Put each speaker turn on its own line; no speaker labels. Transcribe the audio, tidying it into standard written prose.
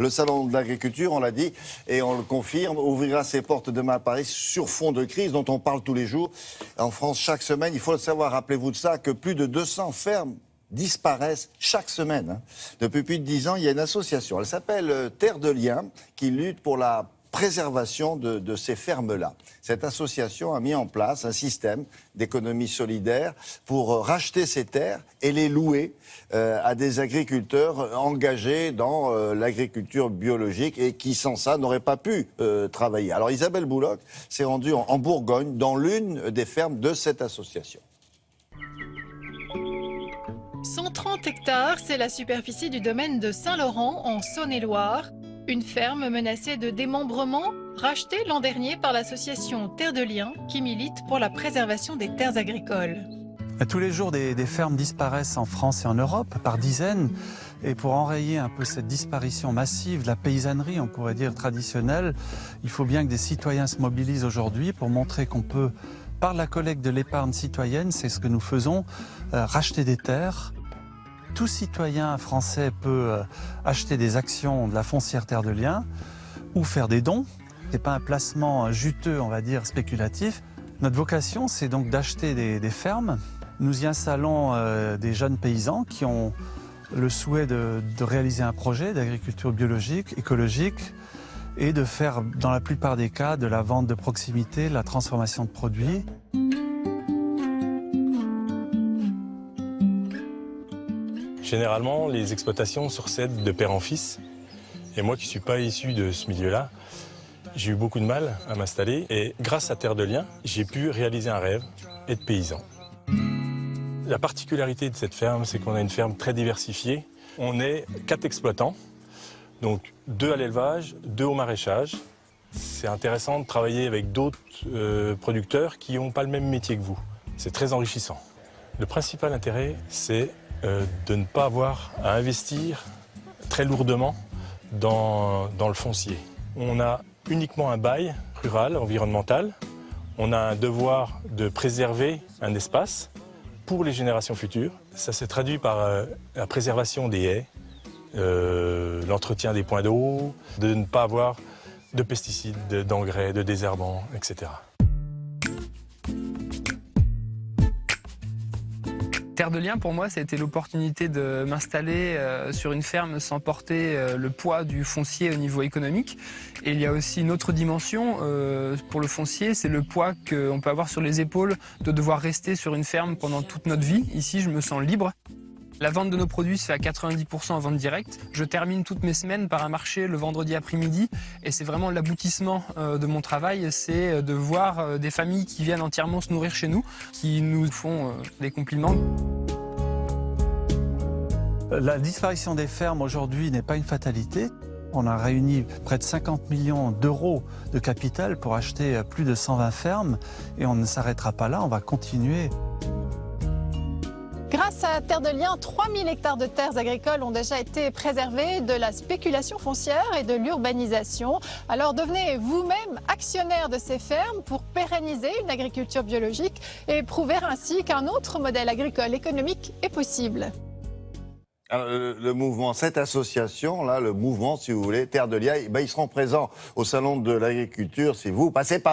Le salon de l'agriculture, on l'a dit, et on le confirme, ouvrira ses portes demain à Paris sur fond de crise dont on parle tous les jours. En France, chaque semaine, il faut le savoir, rappelez-vous de ça, que plus de 200 fermes disparaissent chaque semaine. Depuis plus de 10 ans, il y a une association, elle s'appelle Terre de Liens, qui lutte pour la préservation de ces fermes-là. Cette association a mis en place un système d'économie solidaire pour racheter ces terres et les louer à des agriculteurs engagés dans l'agriculture biologique et qui, sans ça, n'auraient pas pu travailler. Alors Isabelle Bouloc s'est rendue en Bourgogne, dans l'une des fermes de cette association.
130 hectares, c'est la superficie du domaine de Saint-Laurent, en Saône-et-Loire. Une ferme menacée de démembrement, rachetée l'an dernier par l'association Terre de Liens, qui milite pour la préservation des terres agricoles.
Tous les jours, des fermes disparaissent en France et en Europe, par dizaines. Et pour enrayer un peu cette disparition massive de la paysannerie, on pourrait dire traditionnelle, il faut bien que des citoyens se mobilisent aujourd'hui pour montrer qu'on peut, par la collecte de l'épargne citoyenne, c'est ce que nous faisons, racheter des terres. Tout citoyen français peut acheter des actions de la foncière Terre de Liens ou faire des dons. Ce n'est pas un placement juteux, on va dire, spéculatif. Notre vocation, c'est donc d'acheter des fermes. Nous y installons des jeunes paysans qui ont le souhait de réaliser un projet d'agriculture biologique, écologique, et de faire, dans la plupart des cas, de la vente de proximité, la transformation de produits.
Généralement, les exploitations succèdent de père en fils. Et moi qui ne suis pas issu de ce milieu-là, j'ai eu beaucoup de mal à m'installer. Et grâce à Terre de Liens, j'ai pu réaliser un rêve, être paysan. La particularité de cette ferme, c'est qu'on a une ferme très diversifiée. On est 4 exploitants, donc 2 à l'élevage, 2 au maraîchage. C'est intéressant de travailler avec d'autres producteurs qui n'ont pas le même métier que vous. C'est très enrichissant. Le principal intérêt, c'est de ne pas avoir à investir très lourdement dans le foncier. On a uniquement un bail rural, environnemental. On a un devoir de préserver un espace pour les générations futures. Ça s'est traduit par la préservation des haies, l'entretien des points d'eau, de ne pas avoir de pesticides, d'engrais, de désherbants, etc.
Terre de Liens, pour moi, ça a été l'opportunité de m'installer sur une ferme sans porter le poids du foncier au niveau économique. Et il y a aussi une autre dimension pour le foncier, c'est le poids qu'on peut avoir sur les épaules de devoir rester sur une ferme pendant toute notre vie. Ici, je me sens libre. La vente de nos produits se fait à 90% en vente directe. Je termine toutes mes semaines par un marché le vendredi après-midi. Et c'est vraiment l'aboutissement de mon travail, c'est de voir des familles qui viennent entièrement se nourrir chez nous, qui nous font des compliments.
La disparition des fermes aujourd'hui n'est pas une fatalité. On a réuni près de 50 millions d'euros de capital pour acheter plus de 120 fermes. Et on ne s'arrêtera pas là, on va continuer.
Grâce à Terre de Liens, 3000 hectares de terres agricoles ont déjà été préservés de la spéculation foncière et de l'urbanisation. Alors devenez vous-même actionnaire de ces fermes pour pérenniser une agriculture biologique et prouver ainsi qu'un autre modèle agricole économique est possible.
Alors, le mouvement, cette association-là, le mouvement, si vous voulez, Terre de Liens, ils seront présents au Salon de l'Agriculture si vous passez par